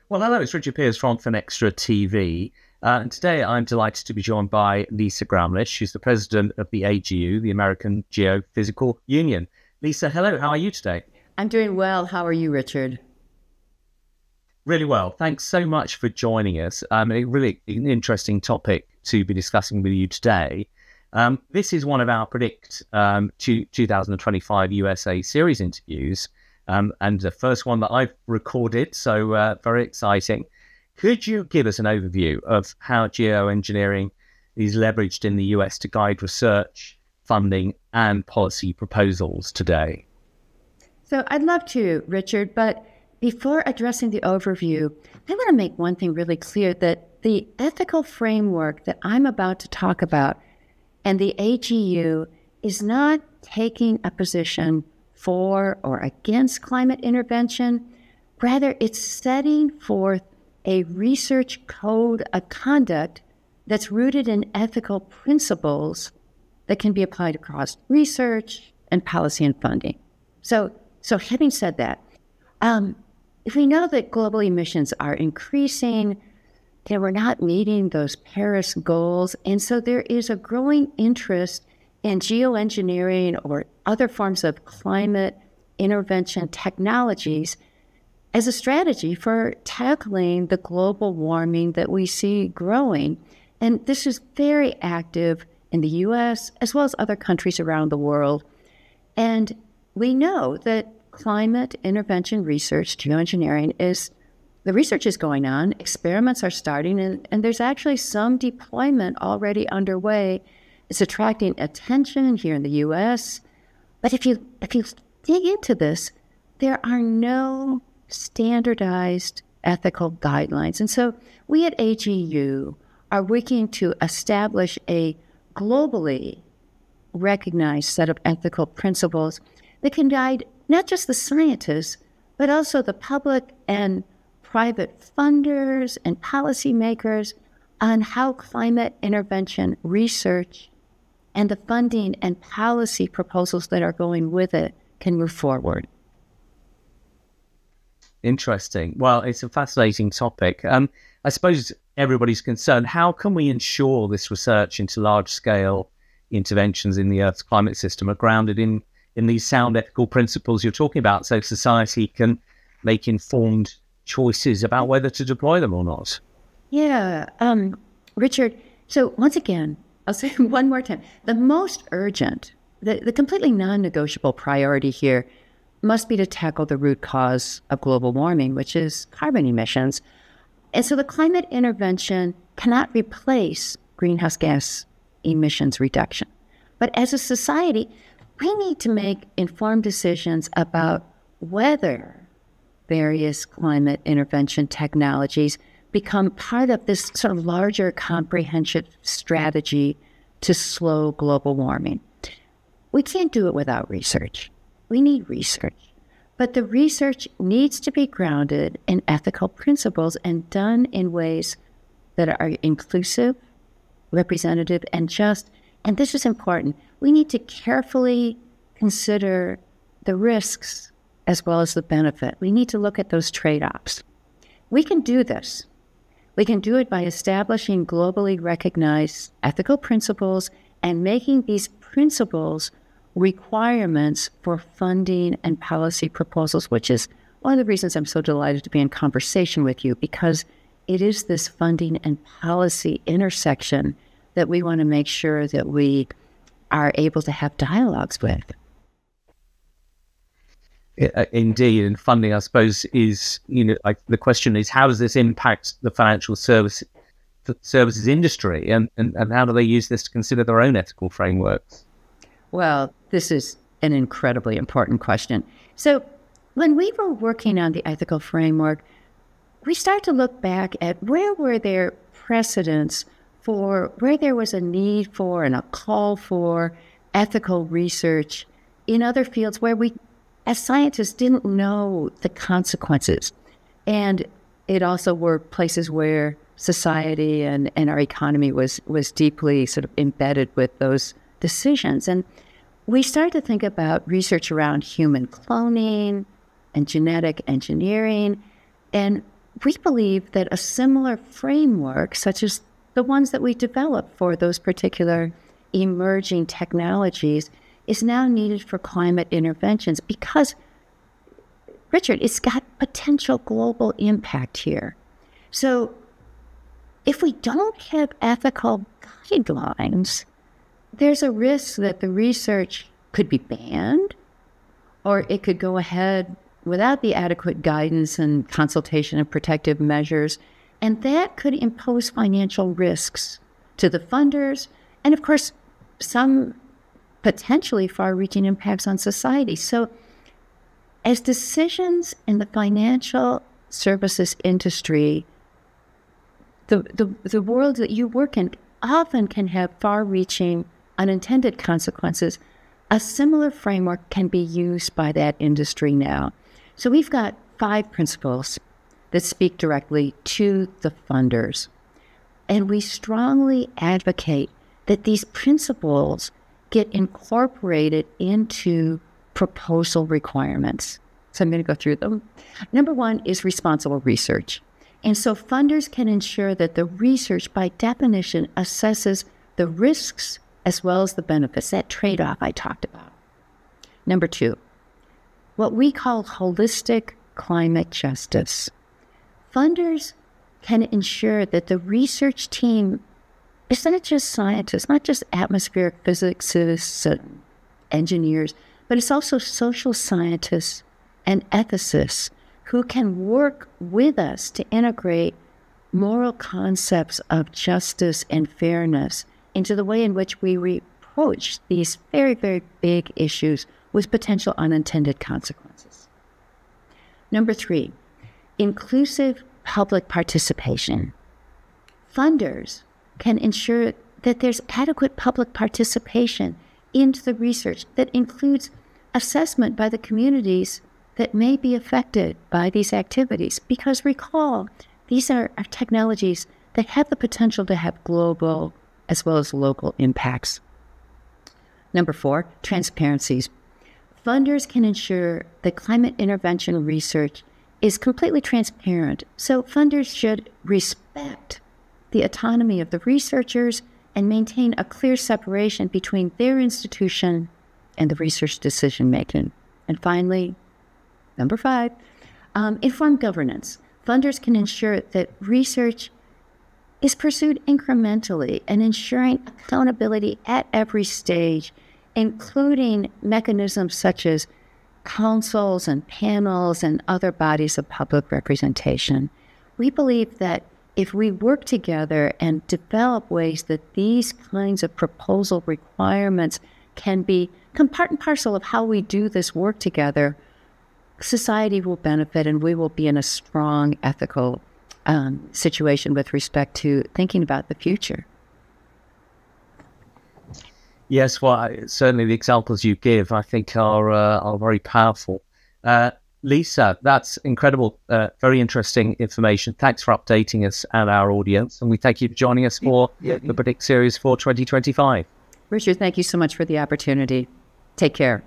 Well, hello, it's Richard Pearse from Finextra TV. And today I'm delighted to be joined by Lisa Graumlich. She's the president of the AGU, the American Geophysical Union. Lisa, hello, how are you today? I'm doing well. How are you, Richard? Really well. Thanks so much for joining us. A really interesting topic to be discussing with you today. This is one of our Predict 2025 USA series interviews. And the first one that I've recorded, so very exciting. Could you give us an overview of how geoengineering is leveraged in the US to guide research, funding, and policy proposals today? So I'd love to, Richard, but before addressing the overview, I want to make one thing really clear, that the ethical framework that I'm about to talk about and the AGU is not taking a position for or against climate intervention. Rather, it's setting forth a research code of conduct that's rooted in ethical principles that can be applied across research and policy and funding. So having said that, if we know that global emissions are increasing, that we're not meeting those Paris goals, and so there is a growing interest in geoengineering or other forms of climate intervention technologies as a strategy for tackling the global warming that we see growing. And this is very active in the US as well as other countries around the world. And we know that climate intervention research, geoengineering, the research is going on, experiments are starting, and there's actually some deployment already underway. It's attracting attention here in the US. But if you dig into this, there are no standardized ethical guidelines. And so we at AGU are working to establish a globally recognized set of ethical principles that can guide not just the scientists, but also the public and private funders and policymakers on how climate intervention research and the funding and policy proposals that are going with it can move forward. Interesting. Well, it's a fascinating topic. I suppose everybody's concerned, how can we ensure this research into large-scale interventions in the Earth's climate system are grounded in these sound ethical principles you're talking about, so society can make informed choices about whether to deploy them or not? Yeah, Richard, so once again, I'll say one more time, the most urgent, the completely non-negotiable priority here must be to tackle the root cause of global warming, which is carbon emissions. And so the climate intervention cannot replace greenhouse gas emissions reduction. But as a society, we need to make informed decisions about whether various climate intervention technologies become part of this sort of larger comprehensive strategy to slow global warming. We can't do it without research. We need research. But the research needs to be grounded in ethical principles and done in ways that are inclusive, representative, and just. And this is important. We need to carefully consider the risks as well as the benefit. We need to look at those trade-offs. We can do this. We can do it by establishing globally recognized ethical principles and making these principles requirements for funding and policy proposals, which is one of the reasons I'm so delighted to be in conversation with you, because it is this funding and policy intersection that we want to make sure that we are able to have dialogues with. Indeed, and funding, I suppose, is, the question is, how does this impact the financial services industry, and how do they use this to consider their own ethical frameworks? Well, this is an incredibly important question. So when we were working on the ethical framework, we start to look back at where were there precedents for where there was a need for and a call for ethical research in other fields where we, as scientists, didn't know the consequences. And it also were places where society and our economy was deeply sort of embedded with those decisions. And we start to think about research around human cloning and genetic engineering. And we believe that a similar framework, such as the ones that we develop for those particular emerging technologies, is now needed for climate interventions because, Richard, it's got potential global impact here. So if we don't have ethical guidelines, there's a risk that the research could be banned, or it could go ahead without the adequate guidance and consultation and protective measures, and that could impose financial risks to the funders, and of course, some potentially far-reaching impacts on society. So as decisions in the financial services industry, the world that you work in often can have far-reaching unintended consequences. A similar framework can be used by that industry now. So we've got 5 principles that speak directly to the funders. And we strongly advocate that these principles get incorporated into proposal requirements. So I'm going to go through them. Number 1 is responsible research. And so funders can ensure that the research, by definition, assesses the risks as well as the benefits, that trade-off I talked about. Number 2, what we call holistic climate justice. Funders can ensure that the research team is not just scientists, not just atmospheric physicists and engineers, but it's also social scientists and ethicists who can work with us to integrate moral concepts of justice and fairness into the way in which we approach these very, very big issues with potential unintended consequences. Number 3, inclusive public participation. Funders can ensure that there's adequate public participation into the research that includes assessment by the communities that may be affected by these activities. Because recall, these are technologies that have the potential to have global as well as local impacts. Number 4, transparencies. Funders can ensure that climate intervention research is completely transparent. So funders should respect the autonomy of the researchers and maintain a clear separation between their institution and the research decision-making. And finally, number 5, informed governance. Funders can ensure that research is pursued incrementally and ensuring accountability at every stage, including mechanisms such as councils and panels and other bodies of public representation. We believe that if we work together and develop ways that these kinds of proposal requirements can become part and parcel of how we do this work together, society will benefit and we will be in a strong ethical situation with respect to thinking about the future. Yes, well, certainly the examples you give, I think, are very powerful. Lisa, that's incredible, very interesting information. Thanks for updating us and our audience, and we thank you for joining us for the Predict Series for 2025. Richard, thank you so much for the opportunity. Take care.